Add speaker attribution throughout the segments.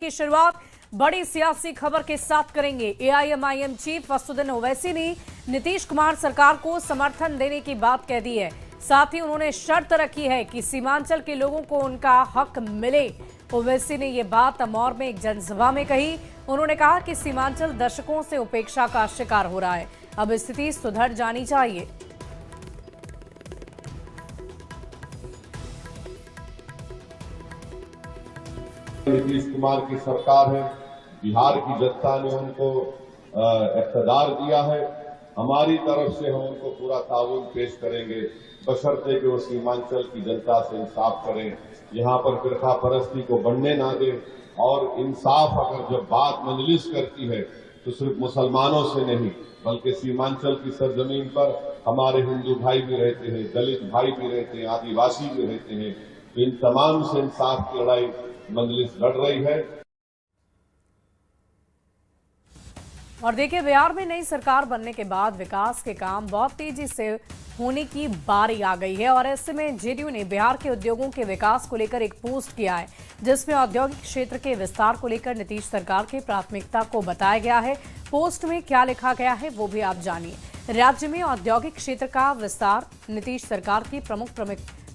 Speaker 1: की शुरुआत बड़ी सियासी खबर के साथ करेंगे। एआईएमआईएम चीफ असदुद्दीन ओवैसी ने नीतीश कुमार सरकार को समर्थन देने की बात कह दी है। साथ ही उन्होंने शर्त रखी है कि सीमांचल के लोगों को उनका हक मिले। ओवैसी ने ये बात अमौर में एक जनसभा में कही। उन्होंने कहा कि सीमांचल दशकों से उपेक्षा का शिकार हो रहा है, अब स्थिति सुधर जानी चाहिए।
Speaker 2: नीतीश कुमार की सरकार है, बिहार की जनता ने उनको इख्तियार दिया है। हमारी तरफ से हम उनको पूरा ताउन पेश करेंगे, बशर्ते कि वो सीमांचल की जनता से इंसाफ करें, यहाँ पर फिरका परस्ती को बढ़ने ना दें। और इंसाफ अगर जब बात मजलिस करती है तो सिर्फ मुसलमानों से नहीं बल्कि सीमांचल की सरजमीन पर हमारे हिंदू भाई भी रहते हैं, दलित भाई भी रहते हैं, आदिवासी भी रहते हैं। इन तमाम से इंसाफ की लड़ाई मजलिस लड़ रही है।
Speaker 1: और देखिए, बिहार में नई सरकार बनने के बाद विकास के काम बहुत तेजी से होने की बारी आ गई है। और ऐसे में जेडीयू ने बिहार के उद्योगों के विकास को लेकर एक पोस्ट किया है, जिसमें औद्योगिक क्षेत्र के विस्तार को लेकर नीतीश सरकार की प्राथमिकता को बताया गया है। पोस्ट में क्या लिखा गया है वो भी आप जानिए। राज्य में औद्योगिक क्षेत्र का विस्तार नीतीश सरकार की प्रमुख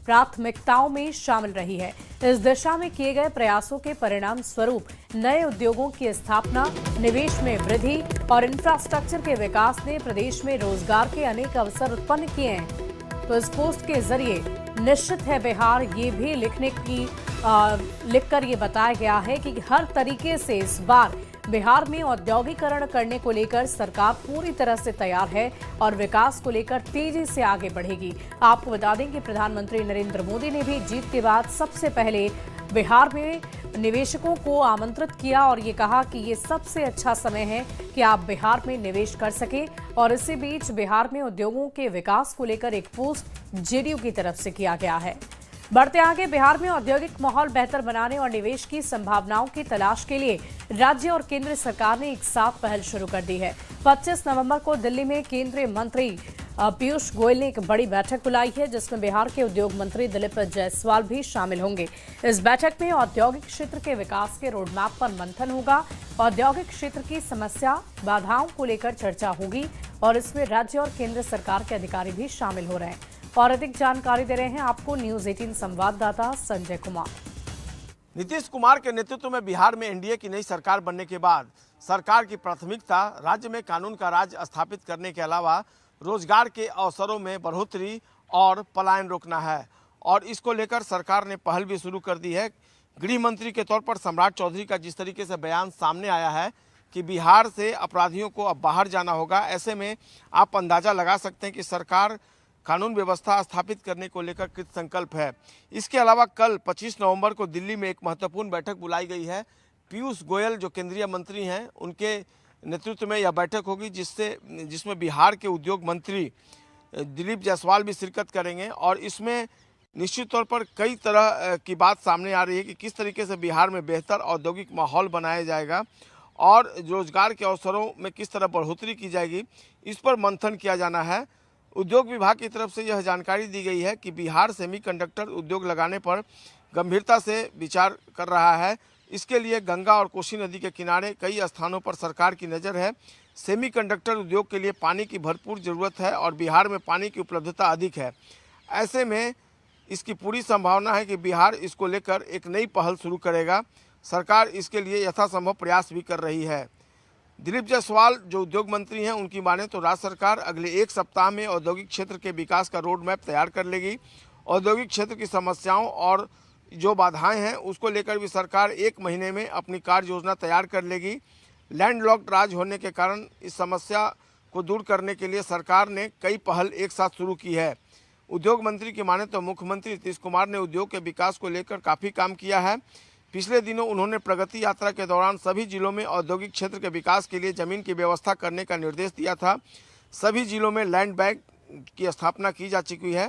Speaker 1: प्राथमिकताओं में शामिल रही है। इस दिशा में किए गए प्रयासों के परिणाम स्वरूप नए उद्योगों की स्थापना, निवेश में वृद्धि और इंफ्रास्ट्रक्चर के विकास ने प्रदेश में रोजगार के अनेक अवसर उत्पन्न किए हैं। तो इस पोस्ट के जरिए निश्चित है बिहार ये भी लिखकर ये बताया गया है कि हर तरीके से इस बार बिहार में औद्योगिकरण करने को लेकर सरकार पूरी तरह से तैयार है और विकास को लेकर तेजी से आगे बढ़ेगी। आपको बता दें कि प्रधानमंत्री नरेंद्र मोदी ने भी जीत के बाद सबसे पहले बिहार में निवेशकों को आमंत्रित किया और ये कहा कि ये सबसे अच्छा समय है कि आप बिहार में निवेश कर सके। और इसी बीच बिहार में उद्योगों के विकास को लेकर एक पोस्ट जेडीयू की तरफ से किया गया है। बढ़ते आगे, बिहार में औद्योगिक माहौल बेहतर बनाने और निवेश की संभावनाओं की तलाश के लिए राज्य और केंद्र सरकार ने एक साथ पहल शुरू कर दी है। 25 नवंबर को दिल्ली में केंद्रीय मंत्री पीयूष गोयल ने एक बड़ी बैठक बुलाई है, जिसमें बिहार के उद्योग मंत्री दिलीप जायसवाल भी शामिल होंगे। इस बैठक में औद्योगिक क्षेत्र के विकास के रोडमैप पर मंथन होगा। औद्योगिक क्षेत्र की समस्या, बाधाओं को लेकर चर्चा होगी और इसमें राज्य और केंद्र सरकार के अधिकारी भी शामिल हो रहे हैं। और अधिक जानकारी दे रहे हैं आपको न्यूज 18 संवाददाता संजय कुमार।
Speaker 3: नीतीश कुमार के नेतृत्व में बिहार में एनडीए की नई सरकार बनने के बाद सरकार की प्राथमिकता राज्य में कानून का राज स्थापित करने के अलावा रोजगार के अवसरों में बढ़ोतरी और पलायन रोकना है। और इसको लेकर सरकार ने पहल भी शुरू कर दी है। गृह मंत्री के तौर पर सम्राट चौधरी का जिस तरीके से बयान सामने आया है कि बिहार से अपराधियों को अब बाहर जाना होगा, ऐसे में आप अंदाजा लगा सकते हैं कि सरकार कानून व्यवस्था स्थापित करने को लेकर कृत संकल्प है। इसके अलावा कल 25 नवंबर को दिल्ली में एक महत्वपूर्ण बैठक बुलाई गई है। पीयूष गोयल जो केंद्रीय मंत्री हैं, उनके नेतृत्व में यह बैठक होगी, जिसमें बिहार के उद्योग मंत्री दिलीप जायसवाल भी शिरकत करेंगे। और इसमें निश्चित तौर पर कई तरह की बात सामने आ रही है कि किस तरीके से बिहार में बेहतर औद्योगिक माहौल बनाया जाएगा और रोजगार के अवसरों में किस तरह बढ़ोतरी की जाएगी, इस पर मंथन किया जाना है। उद्योग विभाग की तरफ से यह जानकारी दी गई है कि बिहार सेमीकंडक्टर उद्योग लगाने पर गंभीरता से विचार कर रहा है। इसके लिए गंगा और कोसी नदी के किनारे कई स्थानों पर सरकार की नज़र है। सेमीकंडक्टर उद्योग के लिए पानी की भरपूर ज़रूरत है और बिहार में पानी की उपलब्धता अधिक है। ऐसे में इसकी पूरी संभावना है कि बिहार इसको लेकर एक नई पहल शुरू करेगा। सरकार इसके लिए यथासंभव प्रयास भी कर रही है। दिलीप जायसवाल जो उद्योग मंत्री हैं, उनकी माने तो राज्य सरकार अगले एक सप्ताह में औद्योगिक क्षेत्र के विकास का रोड मैप तैयार कर लेगी। औद्योगिक क्षेत्र की समस्याओं और जो बाधाएं हैं उसको लेकर भी सरकार 1 महीने में अपनी कार्य योजना तैयार कर लेगी। लैंडलॉक्ड राज्य होने के कारण इस समस्या को दूर करने के लिए सरकार ने कई पहल एक साथ शुरू की है। उद्योग मंत्री की माने तो मुख्यमंत्री नीतीश कुमार ने उद्योग के विकास को लेकर काफ़ी काम किया है। पिछले दिनों उन्होंने प्रगति यात्रा के दौरान सभी जिलों में औद्योगिक क्षेत्र के विकास के लिए जमीन की व्यवस्था करने का निर्देश दिया था। सभी जिलों में लैंड बैंक की स्थापना की जा चुकी है।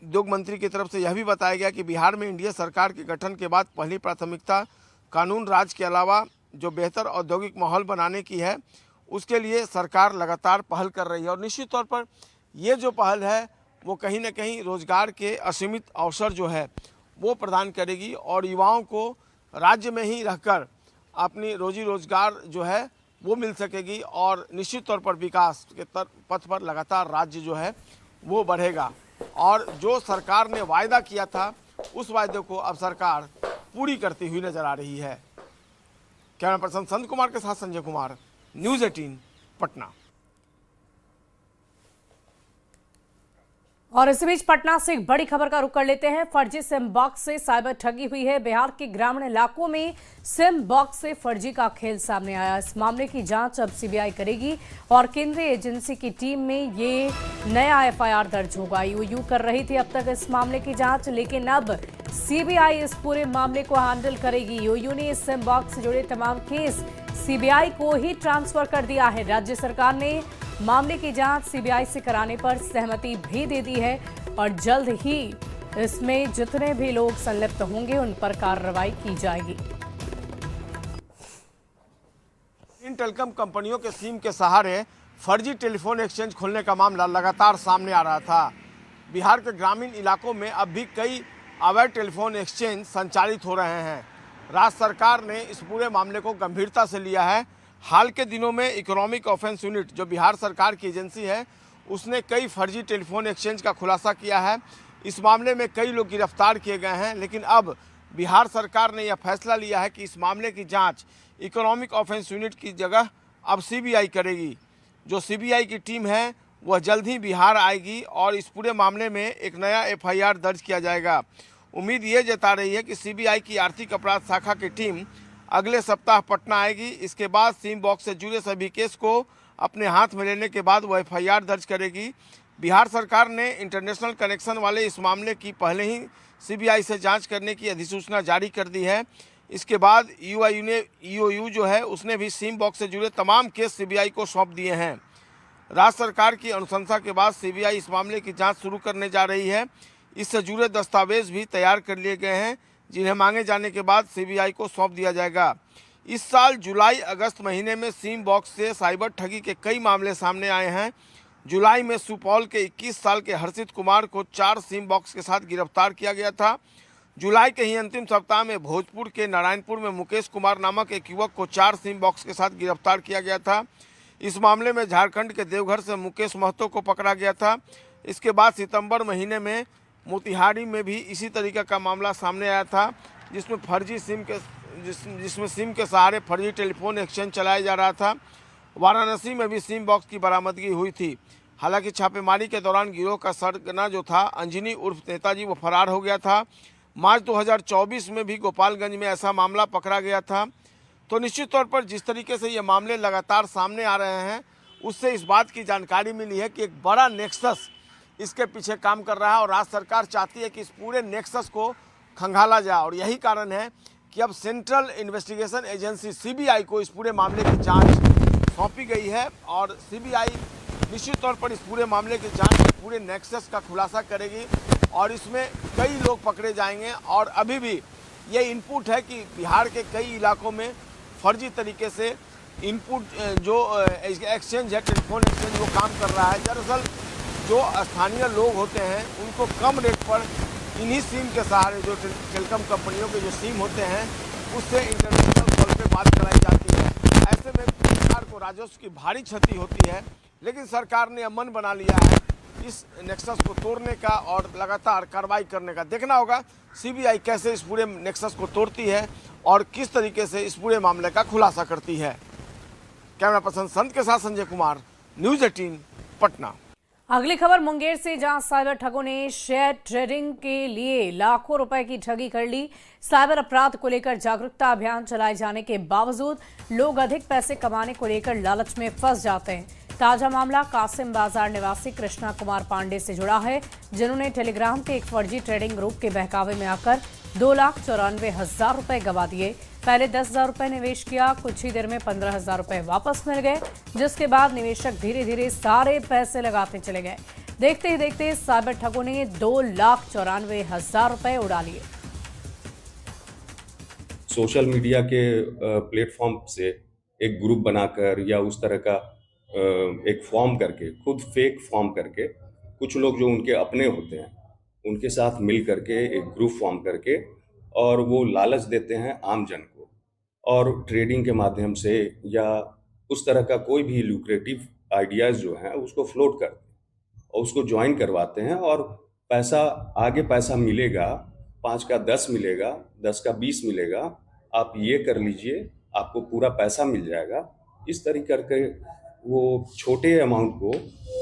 Speaker 3: उद्योग मंत्री की तरफ से यह भी बताया गया कि बिहार में एनडीए सरकार के गठन के बाद पहली प्राथमिकता कानून राज के अलावा जो बेहतर औद्योगिक माहौल बनाने की है, उसके लिए सरकार लगातार पहल कर रही है। और निश्चित तौर पर ये जो पहल है वो कहीं ना कहीं रोजगार के असीमित अवसर जो है वो प्रदान करेगी और युवाओं को राज्य में ही रहकर अपनी रोजी रोजगार जो है वो मिल सकेगी और निश्चित तौर पर विकास के पथ पर लगातार राज्य जो है वो बढ़ेगा। और जो सरकार ने वायदा किया था उस वायदे को अब सरकार पूरी करती हुई नजर आ रही है। कैमरा पर्सन संत कुमार के साथ संजय कुमार, न्यूज़ 18 पटना।
Speaker 1: और इसी बीच पटना से एक बड़ी खबर का रुख कर लेते हैं। फर्जी सिम बॉक्स से साइबर ठगी हुई है। बिहार के ग्रामीण इलाकों में सिम बॉक्स से फर्जी का खेल सामने आया। इस मामले की जांच अब सीबीआई करेगी और केंद्रीय एजेंसी की टीम में ये नया एफआईआर दर्ज होगा। ईओयू कर रही थी अब तक इस मामले की जांच, लेकिन अब सीबीआई इस पूरे मामले को हैंडल करेगी। ईओयू ने इस सिम बॉक्स से जुड़े तमाम केस सीबीआई को ही ट्रांसफर कर दिया है। राज्य सरकार ने मामले की जांच सीबीआई से कराने पर सहमति भी दे दी है और जल्द ही इसमें जितने भी लोग संलिप्त होंगे उन पर कार्रवाई की जाएगी।
Speaker 3: इन टेलीकॉम कंपनियों के सिम के सहारे फर्जी टेलीफोन एक्सचेंज खोलने का मामला लगातार सामने आ रहा था। बिहार के ग्रामीण इलाकों में अब भी कई अवैध टेलीफोन एक्सचेंज संचालित हो रहे हैं। राज्य सरकार ने इस पूरे मामले को गंभीरता से लिया है। हाल के दिनों में इकोनॉमिक ऑफेंस यूनिट जो बिहार सरकार की एजेंसी है उसने कई फर्जी टेलीफोन एक्सचेंज का खुलासा किया है। इस मामले में कई लोग गिरफ्तार किए गए हैं, लेकिन अब बिहार सरकार ने यह फैसला लिया है कि इस मामले की जांच इकोनॉमिक ऑफेंस यूनिट की जगह अब सीबीआई करेगी। जो सीबीआई की टीम है वह जल्द ही बिहार आएगी और इस पूरे मामले में एक नया एफआईआर दर्ज किया जाएगा। उम्मीद ये जता रही है कि सीबीआई की आर्थिक अपराध शाखा की टीम अगले सप्ताह पटना आएगी। इसके बाद सिम बॉक्स से जुड़े सभी केस को अपने हाथ में लेने के बाद वह एफआईआर दर्ज करेगी। बिहार सरकार ने इंटरनेशनल कनेक्शन वाले इस मामले की पहले ही सीबीआई से जांच करने की अधिसूचना जारी कर दी है। इसके बाद ईओयू जो है उसने भी सिम बॉक्स से जुड़े तमाम केस सीबीआई को सौंप दिए हैं। राज्य सरकार की अनुशंसा के बाद सीबीआई इस मामले की जाँच शुरू करने जा रही है। इससे जुड़े दस्तावेज भी तैयार कर लिए गए हैं जिन्हें मांगे जाने के बाद सीबीआई को सौंप दिया जाएगा। इस साल जुलाई अगस्त महीने में सिम बॉक्स से साइबर ठगी के कई मामले सामने आए हैं। जुलाई में सुपौल के 21 साल के हर्षित कुमार को 4 सिम बॉक्स के साथ गिरफ्तार किया गया था। जुलाई के ही अंतिम सप्ताह में भोजपुर के नारायणपुर में मुकेश कुमार नामक एक युवक को 4 सिम बॉक्स के साथ गिरफ्तार किया गया था। इस मामले में झारखंड के देवघर से मुकेश महतो को पकड़ा गया था। इसके बाद सितंबर महीने में मोतिहारी में भी इसी तरीके का मामला सामने आया था, जिसमें सिम के सहारे फर्जी टेलीफोन एक्सचेंज चलाया जा रहा था। वाराणसी में भी सिम बॉक्स की बरामदगी हुई थी। हालांकि छापेमारी के दौरान गिरोह का सरगना जो था अंजनी उर्फ नेताजी वो फरार हो गया था। मार्च 2024 में भी गोपालगंज में ऐसा मामला पकड़ा गया था। तो निश्चित तौर पर जिस तरीके से ये मामले लगातार सामने आ रहे हैं उससे इस बात की जानकारी मिली है कि एक बड़ा नेक्सस इसके पीछे काम कर रहा है और राज्य सरकार चाहती है कि इस पूरे नेक्सस को खंगाला जाए। और यही कारण है कि अब सेंट्रल इन्वेस्टिगेशन एजेंसी सीबीआई को इस पूरे मामले की जांच सौंपी गई है और सीबीआई निश्चित तौर पर इस पूरे मामले की जांच पूरे नेक्सस का खुलासा करेगी और इसमें कई लोग पकड़े जाएंगे। और अभी भी ये इनपुट है कि बिहार के कई इलाकों में फर्जी तरीके से इनपुट जो एक्सचेंज है टेलीफोन एक्सचेंज वो काम कर रहा है। दरअसल जो स्थानीय लोग होते हैं उनको कम रेट पर इन्हीं सिम के सहारे जो टेलीकॉम कंपनियों के जो सिम होते हैं उससे इंटरनेशनल कॉल पे बात कराई जाती है। ऐसे में सरकार को राजस्व की भारी क्षति होती है, लेकिन सरकार ने मन बना लिया है इस नेक्सस को तोड़ने का और लगातार कार्रवाई करने का। देखना होगा सीबीआई कैसे इस पूरे नेक्सस को तोड़ती है और किस तरीके से इस पूरे मामले का खुलासा करती है। कैमरा पर्सन संत के साथ संजय कुमार, न्यूज़ 18 पटना।
Speaker 1: अगली खबर मुंगेर से, जहां साइबर ठगों ने शेयर ट्रेडिंग के लिए लाखों रुपए की ठगी कर ली। साइबर अपराध को लेकर जागरूकता अभियान चलाए जाने के बावजूद लोग अधिक पैसे कमाने को लेकर लालच में फंस जाते हैं। ताजा मामला कासिम बाजार निवासी कृष्णा कुमार पांडे से जुड़ा है, जिन्होंने टेलीग्राम के एक फर्जी ट्रेडिंग ग्रुप के बहकावे में आकर 2,94,000 रुपए गंवा दिए। पहले 10,000 रुपए निवेश किया, कुछ ही देर में 15,000 रुपए वापस मिल गए, जिसके बाद निवेशक धीरे धीरे सारे पैसे लगाते चले गए। देखते ही देखते साइबर ठगों ने 2,94,000 रुपए उड़ा लिए।
Speaker 4: सोशल मीडिया के प्लेटफॉर्म से एक ग्रुप बनाकर या उस तरह का एक फॉर्म करके, खुद फेक फॉर्म करके, कुछ लोग जो उनके अपने होते हैं उनके साथ मिल करके एक ग्रुप फॉर्म करके और वो लालच देते हैं आम जन को और ट्रेडिंग के माध्यम से या उस तरह का कोई भी लुक्रेटिव आइडियाज़ जो हैं उसको फ्लोट करते हैं और उसको ज्वाइन करवाते हैं और पैसा मिलेगा, 5 का 10 मिलेगा, 10 का 20 मिलेगा, आप ये कर लीजिए, आपको पूरा पैसा मिल जाएगा। इस तरीके करके वो छोटे अमाउंट को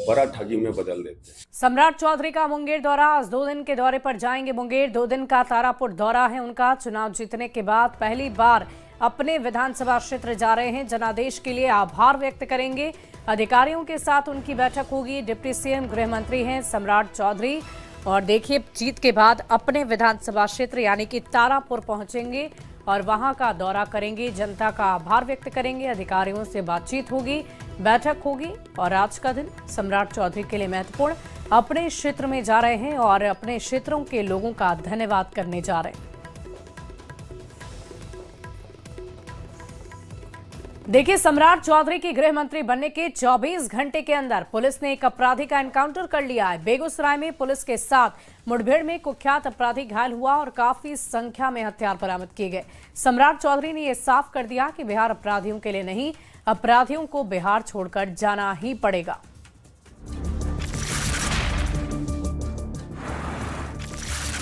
Speaker 4: बड़ा ठगी में बदल देते हैं।
Speaker 1: सम्राट चौधरी का मुंगेर दौरा, आज 2 दिन के दौरे पर जाएंगे मुंगेर। 2 दिन का तारापुर दौरा है उनका। चुनाव जीतने के बाद पहली बार अपने विधानसभा क्षेत्र जा रहे हैं। जनादेश के लिए आभार व्यक्त करेंगे। अधिकारियों के साथ उनकी बैठक होगी। डिप्टी सीएम गृह मंत्री हैं सम्राट चौधरी और देखिए जीत के बाद अपने विधानसभा क्षेत्र यानी कि तारापुर पहुंचेंगे और वहां का दौरा करेंगे। जनता का आभार व्यक्त करेंगे। अधिकारियों से बातचीत होगी, बैठक होगी और आज का दिन सम्राट चौधरी के लिए महत्वपूर्ण। अपने क्षेत्र में जा रहे हैं और अपने क्षेत्रों के लोगों का धन्यवाद करने जा रहे हैं। देखिए, सम्राट चौधरी की गृह मंत्री बनने के 24 घंटे के अंदर पुलिस ने एक अपराधी का एनकाउंटर कर लिया है। बेगूसराय में पुलिस के साथ मुठभेड़ में कुख्यात अपराधी घायल हुआ और काफी संख्या में हथियार बरामद किए गए। सम्राट चौधरी ने यह साफ कर दिया कि बिहार अपराधियों के लिए नहीं, अपराधियों को बिहार छोड़कर जाना ही पड़ेगा।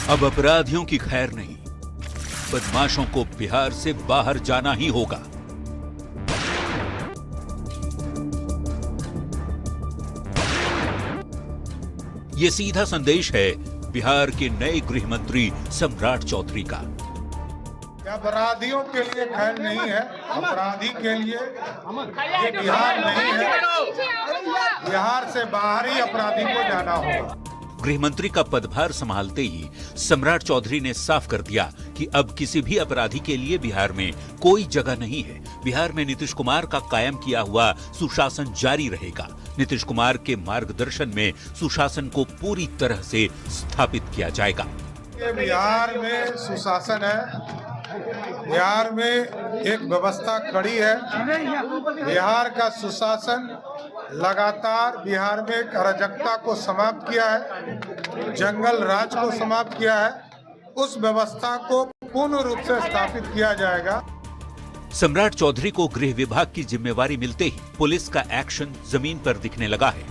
Speaker 5: अब अपराधियों की खैर नहीं, बदमाशों को बिहार से बाहर जाना ही होगा। ये सीधा संदेश है बिहार के नए गृह मंत्री सम्राट चौधरी का।
Speaker 6: अपराधियों के लिए खैर नहीं है, अपराधी के लिए ये बिहार नहीं है, बिहार से बाहर ही अपराधी को जाना होगा।
Speaker 5: गृह मंत्री का पदभार संभालते ही सम्राट चौधरी ने साफ कर दिया कि अब किसी भी अपराधी के लिए बिहार में कोई जगह नहीं है। बिहार में नीतीश कुमार का कायम किया हुआ सुशासन जारी रहेगा। नीतीश कुमार के मार्गदर्शन में सुशासन को पूरी तरह से स्थापित किया जाएगा।
Speaker 6: बिहार में सुशासन है, बिहार में एक व्यवस्था कड़ी है। बिहार का सुशासन लगातार बिहार में अराजकता को समाप्त किया है, जंगल राज को समाप्त किया है। उस व्यवस्था को पूर्ण रूप से स्थापित किया जाएगा।
Speaker 5: सम्राट चौधरी को गृह विभाग की जिम्मेवारी मिलते ही पुलिस का एक्शन जमीन पर दिखने लगा है।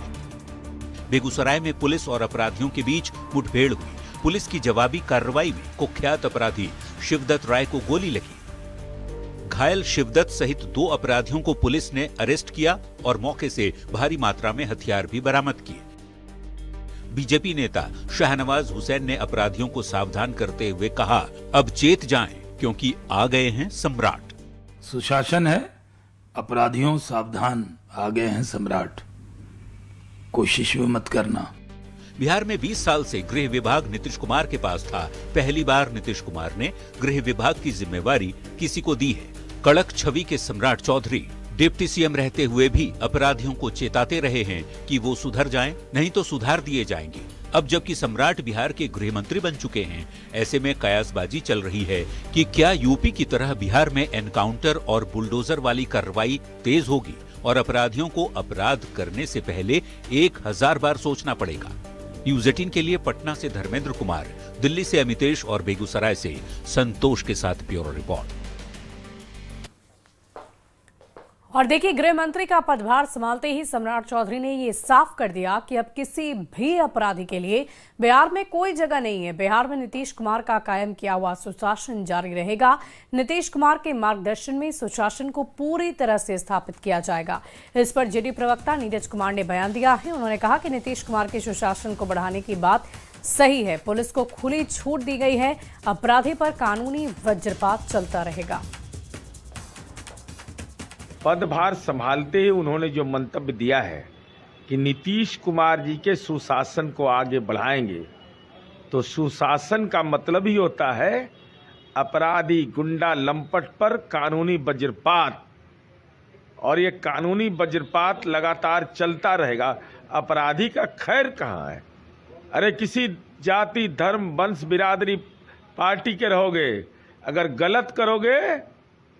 Speaker 5: बेगूसराय में पुलिस और अपराधियों के बीच मुठभेड़ हुई। पुलिस की जवाबी कार्रवाई में कुख्यात अपराधी शिवदत्त राय को गोली लगी। घायल शिवदत्त सहित 2 अपराधियों को पुलिस ने अरेस्ट किया और मौके से भारी मात्रा में हथियार भी बरामद किए। बीजेपी नेता शाहनवाज हुसैन ने अपराधियों को सावधान करते हुए कहा, अब चेत जाएं क्योंकि आ गए हैं सम्राट।
Speaker 7: सुशासन है, अपराधियों सावधान, आ गए हैं सम्राट, कोशिश भी मत करना।
Speaker 5: बिहार में 20 साल से गृह विभाग नीतीश कुमार के पास था। पहली बार नीतीश कुमार ने गृह विभाग की जिम्मेवारी किसी को दी है। कड़क छवि के सम्राट चौधरी डिप्टी सीएम रहते हुए भी अपराधियों को चेताते रहे हैं कि वो सुधर जाएं, नहीं तो सुधार दिए जाएंगे। अब जबकि सम्राट बिहार के गृह मंत्री बन चुके हैं, ऐसे में कयासबाजी चल रही है कि क्या यूपी की तरह बिहार में एनकाउंटर और बुलडोजर वाली कार्रवाई तेज होगी और अपराधियों को अपराध करने से पहले 1000 बार सोचना पड़ेगा। न्यूज 18 के लिए पटना से धर्मेंद्र कुमार, दिल्ली से अमितेश और बेगूसराय से संतोष के साथ ब्यूरो रिपोर्ट।
Speaker 1: और देखिए, गृह मंत्री का पदभार संभालते ही सम्राट चौधरी ने ये साफ कर दिया कि अब किसी भी अपराधी के लिए बिहार में कोई जगह नहीं है। बिहार में नीतीश कुमार का कायम किया हुआ सुशासन जारी रहेगा। नीतीश कुमार के मार्गदर्शन में सुशासन को पूरी तरह से स्थापित किया जाएगा। इस पर जेडी प्रवक्ता नीरज कुमार ने बयान दिया है। उन्होंने कहा कि नीतीश कुमार के सुशासन को बढ़ाने की बात सही है। पुलिस को खुली छूट दी गई है। अपराधी पर कानूनी वज्रपात चलता रहेगा।
Speaker 8: पदभार संभालते ही उन्होंने जो मंतव्य दिया है कि नीतीश कुमार जी के सुशासन को आगे बढ़ाएंगे, तो सुशासन का मतलब ही होता है अपराधी गुंडा लंपट पर कानूनी वज्रपात, और ये कानूनी वज्रपात लगातार चलता रहेगा। अपराधी का खैर कहाँ है? अरे किसी जाति धर्म वंश बिरादरी पार्टी के रहोगे, अगर गलत करोगे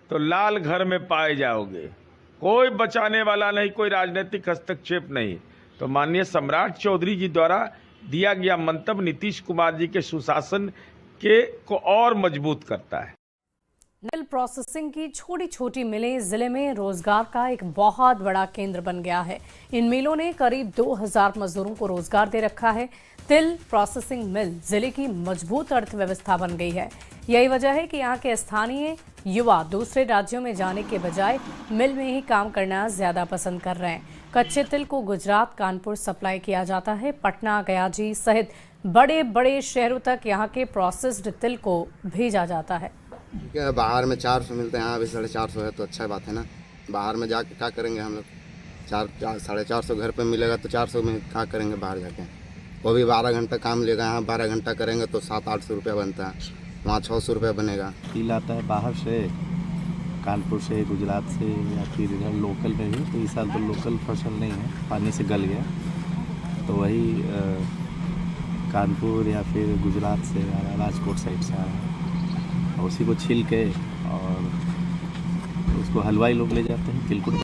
Speaker 8: तो लाल घर में पाए जाओगे। कोई बचाने वाला नहीं, कोई राजनीतिक हस्तक्षेप नहीं। तो माननीय सम्राट चौधरी जी द्वारा दिया गया मंतव्य नीतीश कुमार जी के सुशासन के को और मजबूत करता है।
Speaker 1: मिल प्रोसेसिंग की छोटी छोटी मिलें जिले में रोजगार का एक बहुत बड़ा केंद्र बन गया है। इन मिलों ने करीब 2000 मजदूरों को रोजगार दे रखा है। तिल प्रोसेसिंग मिल जिले की मजबूत अर्थव्यवस्था बन गई है। यही वजह है कि यहाँ के स्थानीय युवा दूसरे राज्यों में जाने के बजाय मिल में ही काम करना ज्यादा पसंद कर रहे हैं। कच्चे तिल को गुजरात, कानपुर सप्लाई किया जाता है। पटना, गयाजी सहित बड़े बड़े शहरों तक यहाँ के प्रोसेस्ड तिल को भेजा जाता है।
Speaker 9: बाहर में 400 मिलते हैं, यहाँ भी 450 है, तो अच्छा बात है ना। बाहर में जाके क्या करेंगे हम लोग? 450 घर पे मिलेगा तो 400 में क्या करेंगे बाहर जाके? वो भी 12 घंटा काम लेगा, यहाँ 12 घंटा करेंगे तो 700-800 रुपया बनता है, वहाँ 600 रुपया बनेगा।
Speaker 10: तिल आता है बाहर से, कानपुर से, गुजरात से, या फिर इधर लोकल में भी। तो इस साल तो लोकल फसल नहीं है, पानी से गल गया, तो वही कानपुर या फिर गुजरात से, राजकोट साइड से आया, उसी को छील के और उसको हलवाई लोग ले जाते हैं तिलकुट